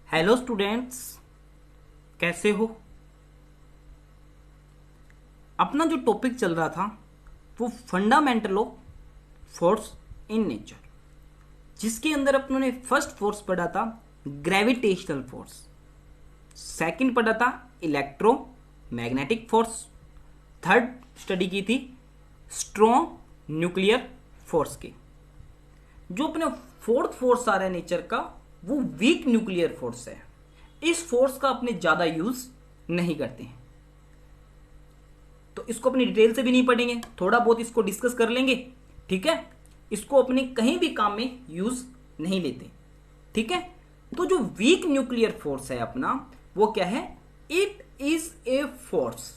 Hello students, कैसे हो। अपना जो टॉपिक चल रहा था वो fundamental of force in nature, जिसके अंदर अपनों ने फर्स्ट फोर्स पढ़ा था ग्रेविटेशनल फोर्स, सेकंड पढ़ा था इलेक्ट्रोमैग्नेटिक फोर्स, थर्ड स्टडी की थी स्ट्रॉन्ग न्यूक्लियर फोर्स की। जो अपने फोर्थ फोर्स आ रहा है नेचर का वो वीक न्यूक्लियर फोर्स है। इस फोर्स का अपने ज्यादा यूज नहीं करते हैं, तो इसको अपनी डिटेल से भी नहीं पढ़ेंगे, थोड़ा बहुत इसको डिस्कस कर लेंगे। ठीक है, इसको अपने कहीं भी काम में यूज नहीं लेते। ठीक है, तो जो वीक न्यूक्लियर फोर्स है अपना वो क्या है? It is a force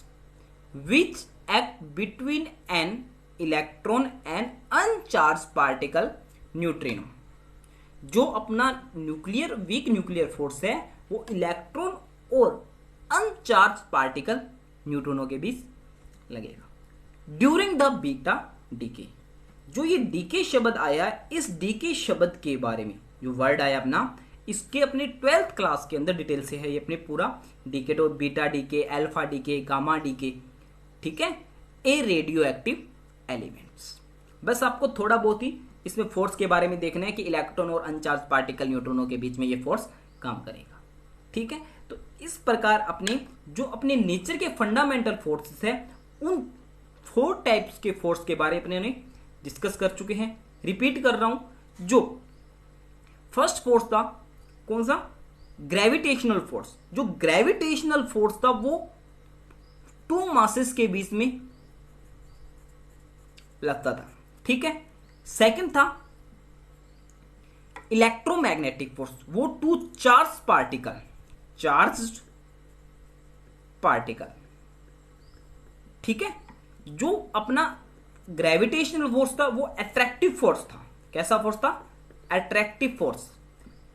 which act between an electron and अनचार्ज particle neutrino. जो अपना न्यूक्लियर वीक न्यूक्लियर फोर्स है वो इलेक्ट्रॉन और अनचार्ज पार्टिकल न्यूट्रॉनों के बीच लगेगा ड्यूरिंग द बीटा डीके। जो ये डीके शब्द आया, इस डीके शब्द के बारे में जो वर्ड आया अपना, इसके अपने 12th क्लास के अंदर डिटेल से है ये अपने पूरा डीके, तो beta decay, alpha decay, gamma decay. ठीक है, ए रेडियो एक्टिव एलिमेंट्स। बस आपको थोड़ा बहुत ही इसमें फोर्स के बारे में देखना है कि इलेक्ट्रॉन और अनचार्ज पार्टिकल न्यूट्रॉनों के बीच में ये फोर्स काम करेगा। ठीक है, तो इस प्रकार अपने जो अपने नेचर के फंडामेंटल फोर्सेस है उन 4 टाइप्स के फोर्स के बारे में अपने डिस्कस कर चुके हैं। रिपीट कर रहा हूं, जो फर्स्ट फोर्स था कौन सा? Gravitational force. जो ग्रेविटेशनल फोर्स था वो 2 मासेस के बीच में लगता था। ठीक है, सेकंड था इलेक्ट्रोमैग्नेटिक फोर्स, वो 2 चार्ज पार्टिकल। ठीक है, जो अपना ग्रेविटेशनल फोर्स था वो अट्रैक्टिव फोर्स था। कैसा फोर्स था? Attractive force.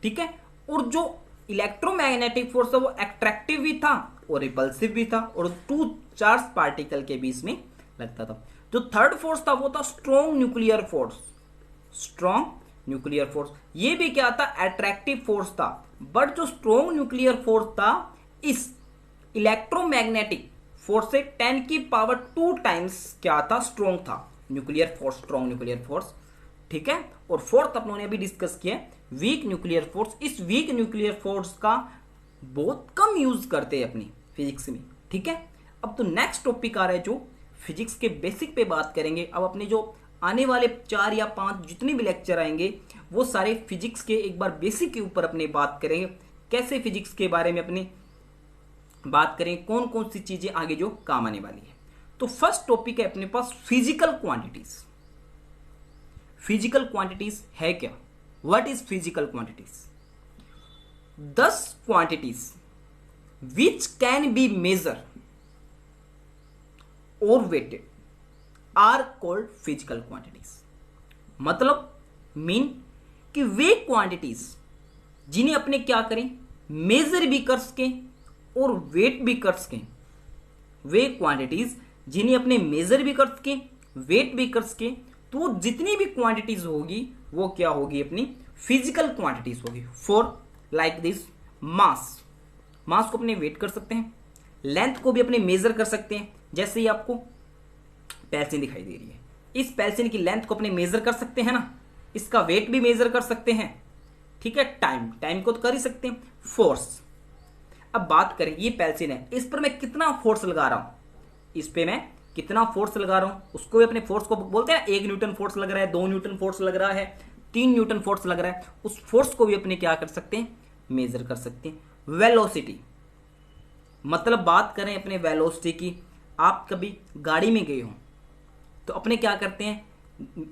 ठीक है, और जो इलेक्ट्रोमैग्नेटिक फोर्स था वो अट्रैक्टिव भी था और रिपल्सिव भी था और 2 चार्ज पार्टिकल के बीच में लगता था। जो थर्ड फोर्स था वो था strong nuclear force. Strong nuclear force ये भी क्या था? अट्रैक्टिव फोर्स था, बट जो स्ट्रॉन्ग न्यूक्लियर फोर्स था इस इलेक्ट्रोमैग्नेटिक फोर्स से 10 की पावर 2 टाइम्स क्या था? स्ट्रॉन्ग था nuclear force, strong nuclear force. ठीक है, और फोर्थ अपनों ने अभी डिस्कस किया वीक न्यूक्लियर फोर्स। इस वीक न्यूक्लियर फोर्स का बहुत कम यूज करते हैं अपनी फिजिक्स में। ठीक है, अब तो नेक्स्ट टॉपिक आ रहा है जो फिजिक्स के बेसिक पे बात करेंगे। अब अपने जो आने वाले 4 या 5 जितने भी लेक्चर आएंगे वो सारे फिजिक्स के एक बार बेसिक के ऊपर अपने बात करेंगे, कैसे फिजिक्स के बारे में अपनी बात करें, कौन कौन सी चीजें आगे जो काम आने वाली है। तो फर्स्ट टॉपिक है अपने पास फिजिकल क्वांटिटीज। फिजिकल क्वांटिटीज है क्या? What is physical quantities? 10 quantities which can be measure और weighted are called physical quantities. मतलब मीन कि वे क्वांटिटीज जिन्हें अपने क्या करें, मेजर भी कर सके और वेट भी कर सके। वे क्वांटिटीज जिन्हें अपने मेजर भी कर सके, वेट भी कर सके, तो जितनी भी क्वांटिटीज होगी वो क्या होगी? अपनी फिजिकल क्वांटिटीज होगी। फॉर लाइक दिस मास, मास को अपने वेट कर सकते हैं, लेंथ को भी अपने मेजर कर सकते हैं। जैसे ही आपको पेंसिल दिखाई दे रही है, इस पेंसिल की लेंथ को अपने मेजर कर सकते हैं ना, इसका वेट भी मेजर कर सकते हैं। ठीक है, टाइम को तो कर ही सकते हैं। फोर्स, अब बात करें ये पेंसिल है, इस पर मैं कितना फोर्स लगा रहा हूं, इस पे मैं कितना फोर्स लगा रहा हूं, उसको भी अपने फोर्स को बोलते हैं। 1 न्यूटन फोर्स लग रहा है, 2 न्यूटन फोर्स लग रहा है, 3 न्यूटन फोर्स लग रहा है, उस फोर्स को भी अपने क्या कर सकते हैं? मेजर कर सकते हैं। वेलोसिटी, मतलब बात करें अपने वेलोसिटी की, आप कभी गाड़ी में गए हो तो अपने क्या करते हैं?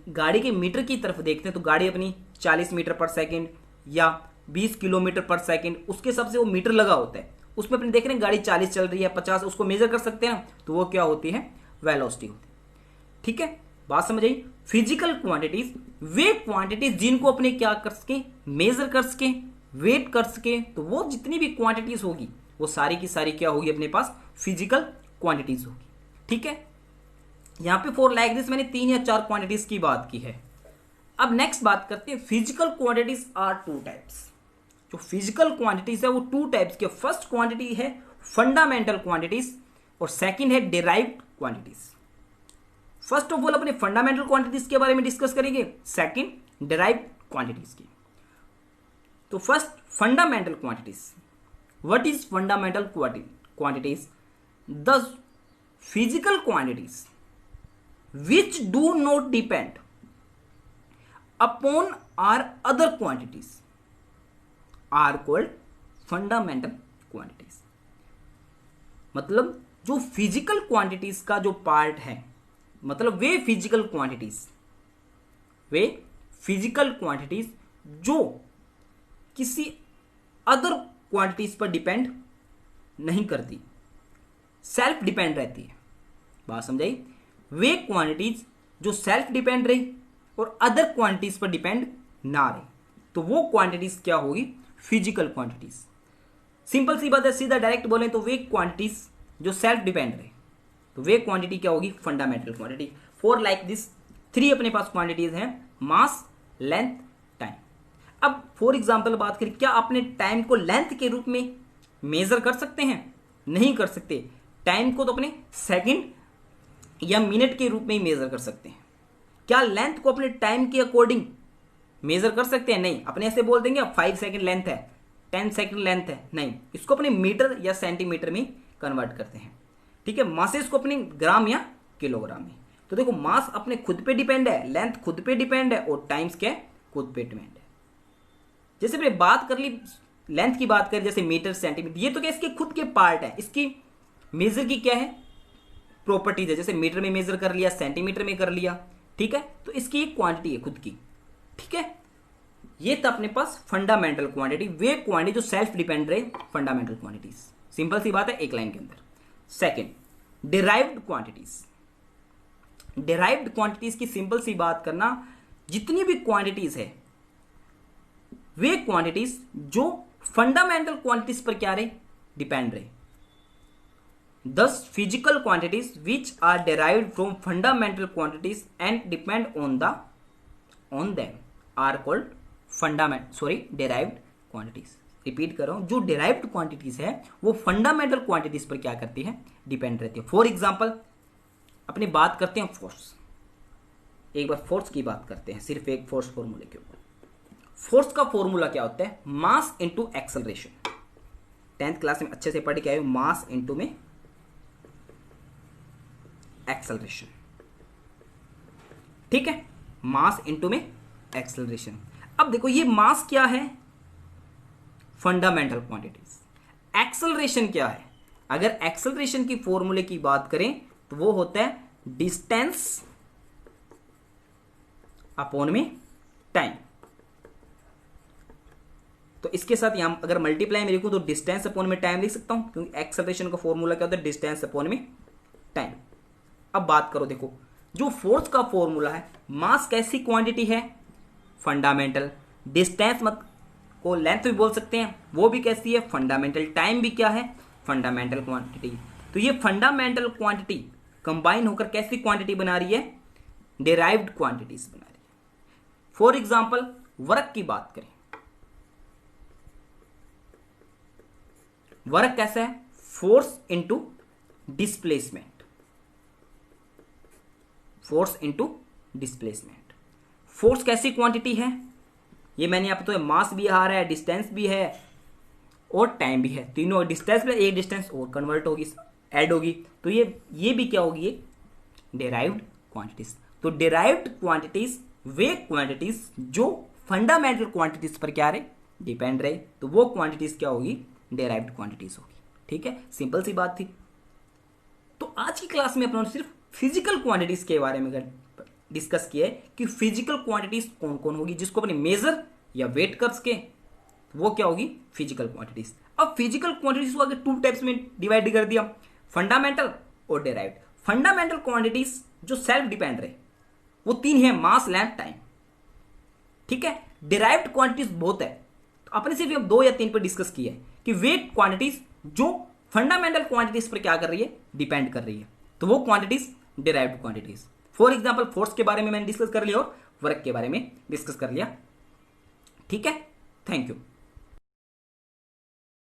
गाड़ी के मीटर की तरफ देखते हैं तो गाड़ी अपनी 40 मीटर पर सेकेंड या 20 किलोमीटर पर सेकेंड, उसके हिसाब से वो मीटर लगा होता है, उसमें अपने देख रहे हैं गाड़ी 40 चल रही है, 50, उसको मेजर कर सकते हैं ना, तो वो क्या होती है? वेलोसिटी होती है। ठीक है, बात समझ आई? फिजिकल क्वांटिटीज वे क्वांटिटीज जिनको अपने क्या कर सके? मेजर कर सके, वेट कर सके, तो वो जितनी भी क्वांटिटीज होगी वो सारी की सारी क्या होगी? अपने पास फिजिकल क्वांटिटीज होगी। ठीक है, यहां पे फॉर लाइक दिस मैंने 3 या 4 क्वांटिटीज की बात की है। अब नेक्स्ट बात करते हैं फिजिकल क्वांटिटीज आर 2 टाइप्स। जो फिजिकल क्वांटिटीज है वो टू टाइप्स के, फर्स्ट क्वांटिटी है फंडामेंटल क्वांटिटीज और सेकंड है derived quantities. First of all अपने फंडामेंटल क्वांटिटीज के बारे में डिस्कस करेंगे, सेकंड डिराइव्ड क्वांटिटीज की। तो first fundamental quantities. What is fundamental quantities? The physical quantities which do not depend upon or other quantities are called fundamental quantities। मतलब जो physical quantities का जो पार्ट है, मतलब वे फिजिकल क्वांटिटीज जो किसी अदर क्वांटिटीज पर डिपेंड नहीं करती, सेल्फ डिपेंड रहती है। बात समझाई? वे क्वांटिटीज जो सेल्फ डिपेंड रही और अदर क्वांटिटीज पर डिपेंड ना रही, तो वो क्वांटिटीज क्या होगी? Physical quantities. सिंपल सी बात है, सीधा डायरेक्ट बोले तो वे क्वांटिटीज जो सेल्फ डिपेंड रहे, तो वे क्वांटिटी क्या होगी? Fundamental quantity. For like this 3 अपने पास क्वांटिटीज हैं, मास, लेंथ, टाइम। अब फॉर एग्जाम्पल बात करें, क्या अपने टाइम को लेंथ के रूप में मेजर कर सकते हैं? नहीं कर सकते। टाइम को तो अपने सेकंड या मिनट के रूप में ही मेजर कर सकते हैं। क्या लेंथ को अपने टाइम के अकॉर्डिंग मेजर कर सकते हैं? नहीं। अपने ऐसे बोल देंगे अब 5 सेकंड लेंथ है, 10 सेकंड लेंथ है, नहीं। इसको अपने मीटर या सेंटीमीटर में कन्वर्ट करते हैं। ठीक है। मासेस को अपने ग्राम या किलोग्राम में। तो देखो, मास अपने खुद पे डिपेंड है, लेंथ खुद पे डिपेंड है और टाइम्स क्या है? खुद पे डिपेंड है। जैसे मैंने बात कर ली लेंथ की, बात करें जैसे मीटर, सेंटीमीटर, ये तो क्या इसके खुद के पार्ट है। इसकी मेजर की क्या है? प्रॉपर्टीज है। जैसे मीटर में मेजर कर लिया, सेंटीमीटर में कर लिया, ठीक है। तो इसकी एक क्वांटिटी है खुद की, ठीक है। ये था अपने पास फंडामेंटल क्वांटिटी, वे क्वांटिटी जो सेल्फ डिपेंड रहे, फंडामेंटल क्वांटिटीज। सिंपल सी बात है, एक लाइन के अंदर। Second derived quantities. Derived quantities की सिंपल सी बात करना, जितनी भी क्वांटिटीज है वे क्वांटिटीज जो फंडामेंटल क्वांटिटीज पर क्या रहे? डिपेंड रहे। Thus, physical quantities which are derived from fundamental quantities and depend on them are called derived quantities। Repeat कर रहा हूं, जो derived quantities है वो fundamental quantities पर क्या करती है? डिपेंड रहती है। फॉर एग्जाम्पल अपनी बात करते हैं फोर्स। एक बार फोर्स की बात करते हैं, सिर्फ एक फोर्स फॉर्मूले के ऊपर। फोर्स का फॉर्मूला क्या होता है? Mass into acceleration. 10th class में अच्छे से पढ़ के आए हो, मास इंटू में एक्सेलरेशन, ठीक है। मास इंटू में एक्सेलरेशन। अब देखो, ये मास क्या है? Fundamental quantities. एक्सेलरेशन क्या है? अगर एक्सेलरेशन की फॉर्मूले की बात करें तो वो होता है डिस्टेंस अपॉन में टाइम। तो इसके साथ यहां अगर मल्टीप्लाई में लिखूं तो डिस्टेंस अपॉन में टाइम लिख सकता हूं, क्योंकि एक्सेलरेशन का फॉर्मूला क्या होता है? डिस्टेंस अपॉन में टाइम। अब बात करो, देखो जो फोर्स का फॉर्मूला है, मास कैसी क्वांटिटी है? फंडामेंटल। डिस्टेंस मत को लेंथ भी बोल सकते हैं, वो भी कैसी है? फंडामेंटल। टाइम भी क्या है? Fundamental quantity. तो ये फंडामेंटल क्वांटिटी कंबाइन होकर कैसी क्वांटिटी बना रही है? डिराइव्ड क्वांटिटीज बना रही है। फॉर एग्जाम्पल वर्क की बात करें, वर्क कैसा है? Force into displacement. Force into displacement. Force कैसी क्वांटिटी है? ये मैंने यहाँ पे तो मास भी आ रहा है, डिस्टेंस भी है और टाइम भी है। तीनों डिस्टेंस में एक डिस्टेंस और कन्वर्ट होगी, ऐड होगी, तो ये भी क्या होगी? ये डिराइव्ड क्वांटिटीज। तो डिराइव्ड क्वांटिटीज वे क्वांटिटीज जो फंडामेंटल क्वांटिटीज पर क्या रहे? डिपेंड रहे, तो वो क्वांटिटीज क्या होगी? डिराइव्ड क्वांटिटीज होगी, ठीक है। सिंपल सी बात थी। तो आज की क्लास में अपने सिर्फ फिजिकल क्वांटिटीज के बारे में डिस्कस किया है कि फिजिकल क्वांटिटीज कौन कौन होगी, जिसको अपने मेजर या वेट कर सके, वो क्या होगी? Physical quantities. अब फिजिकल क्वांटिटीज को आगे 2 टाइप्स में डिवाइड कर दिया, फंडामेंटल और डिराइव्ड। फंडामेंटल क्वांटिटीज जो सेल्फ डिपेंड रहे वो 3 है, मास, लेंथ, टाइम, ठीक है। डिराइव्ड क्वांटिटीज बहुत है, तो अपने सिर्फ 2 या 3 पर डिस्कस किया है कि वे क्वांटिटीज जो फंडामेंटल क्वांटिटीज पर क्या कर रही है? डिपेंड कर रही है, तो वो quantities derived quantities. For example force के बारे में मैंने डिस्कस कर लिया और वर्क के बारे में डिस्कस कर लिया, ठीक है। Thank you.